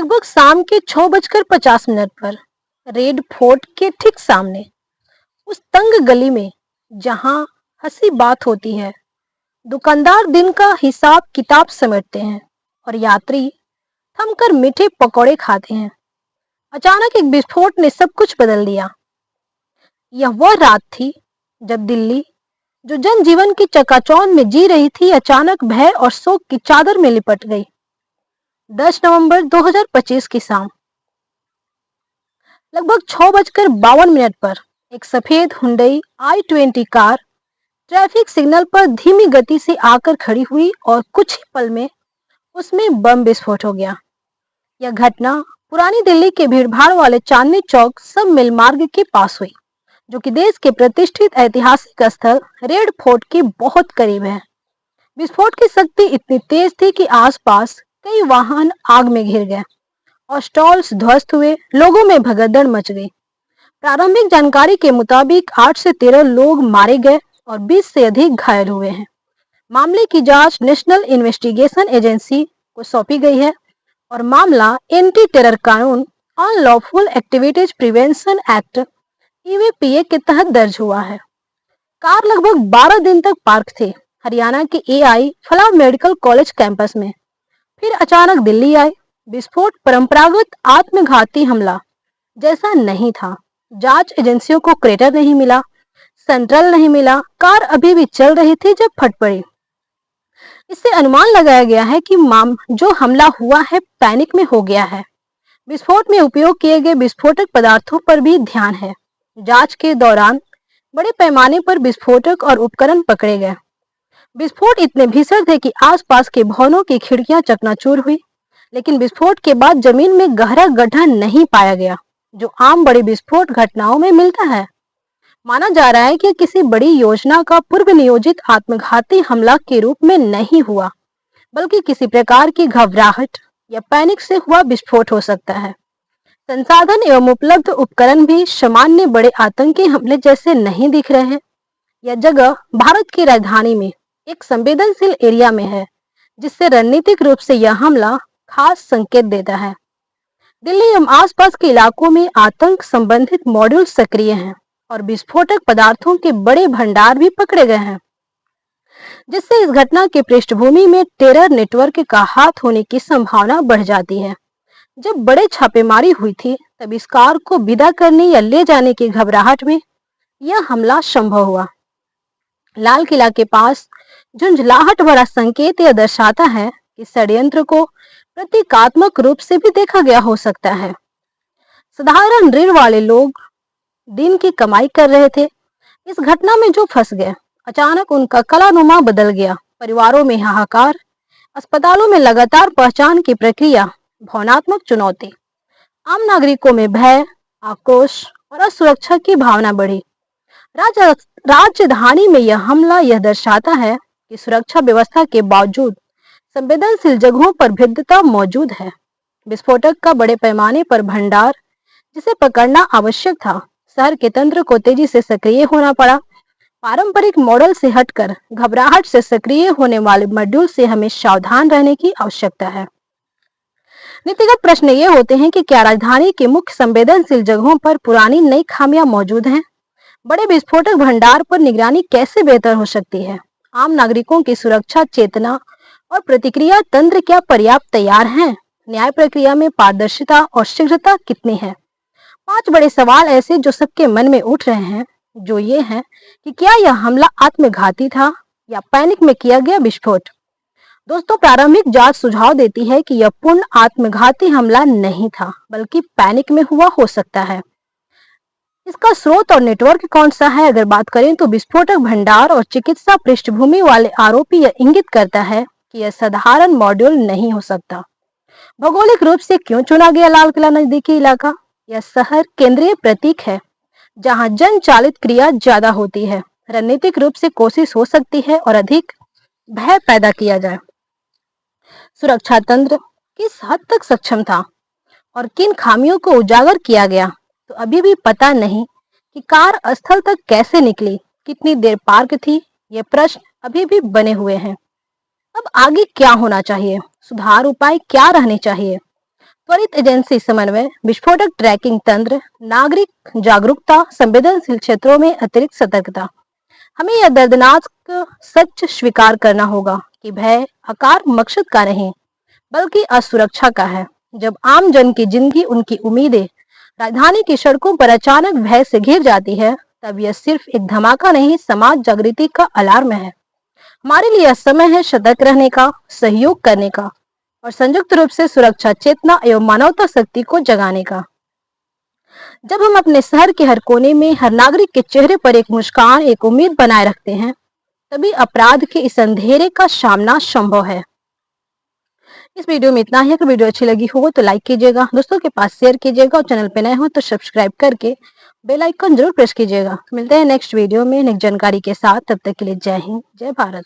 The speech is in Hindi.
लगभग शाम के 6:50 पर रेड फोर्ट के ठीक सामने उस तंग गली में जहां हंसी बात होती है, दुकानदार दिन का हिसाब किताब समेटते हैं और यात्री थमकर मीठे पकौड़े खाते हैं। अचानक एक विस्फोट ने सब कुछ बदल दिया। यह वह रात थी जब दिल्ली, जो जनजीवन की चकाचौंध में जी रही थी, अचानक भय और शोक की चादर में लिपट गई। 10 नवंबर 2025 की शाम लगभग 6:52 पर एक सफेद Hyundai i20 car traffic signal पर धीमी गति से आकर खड़ी हुई और कुछ ही पल में उसमें बम विस्फोट हो गया। यह घटना पुरानी दिल्ली के भीड़भाड़ वाले चांदनी चौक सब मिल मार्ग के पास हुई, जो कि देश के प्रतिष्ठित ऐतिहासिक स्थल रेड फोर्ट के बहुत करीब है। विस्फोट की शक्ति इतनी तेज थी कि आसपास कई वाहन आग में घिर गए और स्टॉल्स ध्वस्त हुए। लोगों में भगदड़ मच गई। प्रारंभिक जानकारी के मुताबिक 8 से 13 लोग मारे गए और 20 से अधिक घायल हुए हैं। मामले की जांच नेशनल इन्वेस्टिगेशन एजेंसी को सौंपी गई है और मामला एंटी टेरर कानून unlawful activities prevention act EVPA के तहत दर्ज हुआ है। कार लगभग 12 दिन तक पार्क थे हरियाणा के AI फलाह मेडिकल कॉलेज कैंपस में। फिर अचानक दिल्ली आए। विस्फोट परंपरागत आत्मघाती हमला जैसा नहीं था। जांच एजेंसियों को क्रेटर नहीं मिला, सेंट्रल नहीं मिला, कार अभी भी चल रही थी जब फट पड़ी। इससे अनुमान लगाया गया है कि जो हमला हुआ है पैनिक में हो गया है। विस्फोट में उपयोग किए गए विस्फोटक पदार्थों पर भी ध्यान है। जांच के दौरान बड़े पैमाने पर विस्फोटक और उपकरण पकड़े गए। विस्फोट इतने भीषण थे कि आसपास के भवनों की खिड़कियां चकनाचूर हुई, लेकिन विस्फोट के बाद जमीन में गहरा गड्ढा नहीं पाया गया, जो आम बड़ी विस्फोट घटनाओं में मिलता है। माना जा रहा है कि किसी बड़ी योजना का पूर्व नियोजित आत्मघाती हमला के रूप में नहीं हुआ, बल्कि किसी प्रकार की घबराहट या पैनिक से हुआ विस्फोट हो सकता है। संसाधन एवं उपलब्ध उपकरण भी सामान्य बड़े आतंकी हमले जैसे नहीं दिख रहे हैं। यह जगह भारत की राजधानी में एक संवेदनशील एरिया में है, जिससे रणनीतिक रूप से यह हमला खास संकेत देता है। दिल्ली एवं आसपास के इलाकों में आतंक संबंधित मॉड्यूल सक्रिय हैं और विस्फोटक पदार्थों के बड़े भंडार भी पकड़े गए हैं, जिससे इस घटना की पृष्ठभूमि में टेरर नेटवर्क का हाथ होने की संभावना बढ़ जाती है। जब बड़े छापेमारी हुई थी, तब इस कार को विदा करने या ले जाने की घबराहट में यह हमला संभव हुआ। लाल किला के पास झुंझलाहट भरा संकेत यह दर्शाता है कि षड्यंत्र को प्रतीकात्मक रूप से भी देखा गया हो सकता है। साधारण ऋण वाले लोग दिन की कमाई कर रहे थे। इस घटना में जो फंस गए, अचानक उनका कलानुमा बदल गया। परिवारों में हाहाकार, अस्पतालों में लगातार पहचान की प्रक्रिया, भावनात्मक चुनौती, आम नागरिकों में भय, आक्रोश और असुरक्षा की भावना बढ़ी। राजधानी में यह हमला यह दर्शाता है कि सुरक्षा व्यवस्था के बावजूद संवेदनशील जगहों पर भेद्यता मौजूद है। विस्फोटक का बड़े पैमाने पर भंडार, जिसे पकड़ना आवश्यक था, शहर के तंत्र को तेजी से सक्रिय होना पड़ा। पारंपरिक मॉडल से हटकर घबराहट से सक्रिय होने वाले मॉड्यूल से हमें सावधान रहने की आवश्यकता है। नीतिगत प्रश्न ये होते हैं कि क्या राजधानी के मुख्य संवेदनशील जगहों पर पुरानी नई खामियां मौजूद हैं? बड़े विस्फोटक भंडार पर निगरानी कैसे बेहतर हो सकती है? आम नागरिकों की सुरक्षा चेतना और प्रतिक्रिया तंत्र क्या पर्याप्त तैयार हैं? न्याय प्रक्रिया में पारदर्शिता और शीघ्रता कितनी है? 5 बड़े सवाल ऐसे जो सबके मन में उठ रहे हैं, जो ये हैं कि क्या यह हमला आत्मघाती था या पैनिक में किया गया विस्फोट? दोस्तों, प्रारंभिक जांच सुझाव देती है कि यह पूर्ण आत्मघाती हमला नहीं था, बल्कि पैनिक में हुआ हो सकता है। इसका स्रोत और नेटवर्क कौन सा है? अगर बात करें तो विस्फोटक भंडार और चिकित्सा पृष्ठभूमि वाले आरोपी यह इंगित करता है कि यह साधारण मॉड्यूल नहीं हो सकता। भौगोलिक रूप से क्यों चुना गया लाल किला नजदीकी इलाका? यह शहर केंद्रीय प्रतीक है, जहां जन चालित क्रिया ज्यादा होती है। रणनीतिक रूप से कोशिश हो सकती है और अधिक भय पैदा किया जाए। सुरक्षा तंत्र किस हद तक सक्षम था और किन खामियों को उजागर किया गया, तो अभी भी पता नहीं। कि कार स्थल तक कैसे निकली, कितनी देर पार्क थी, ये प्रश्न अभी भी बने हुए हैं। अब आगे क्या होना चाहिए? सुधार उपाय क्या रहने चाहिए? त्वरित एजेंसी समन्वय, विस्फोटक ट्रैकिंग तंत्र, नागरिक जागरूकता, संवेदनशील क्षेत्रों में अतिरिक्त सतर्कता। हमें यह दर्दनाक सच स्वीकार करना होगा कि भय आकार मकसद का नहीं, बल्कि असुरक्षा का है। जब आम जन की जिंदगी, उनकी उम्मीदें राजधानी की सड़कों पर अचानक भय से घिर जाती है, तब यह सिर्फ एक धमाका नहीं, समाज जागृति का अलार्म है। हमारे लिए यह समय है सतर्क रहने का, सहयोग करने का और संयुक्त रूप से सुरक्षा चेतना एवं मानवता शक्ति को जगाने का। जब हम अपने शहर के हर कोने में हर नागरिक के चेहरे पर एक मुस्कान, एक उम्मीद बनाए रखते हैं, तभी अपराध के इस अंधेरे का सामना संभव है। इस वीडियो में इतना ही। अगर वीडियो अच्छी लगी हो तो लाइक कीजिएगा, दोस्तों के पास शेयर कीजिएगा और चैनल पे नए हो तो सब्सक्राइब करके बेल आइकन जरूर प्रेस कीजिएगा। मिलते हैं नेक्स्ट वीडियो में नेक्स्ट जानकारी के साथ। तब तक के लिए जय हिंद, जय भारत।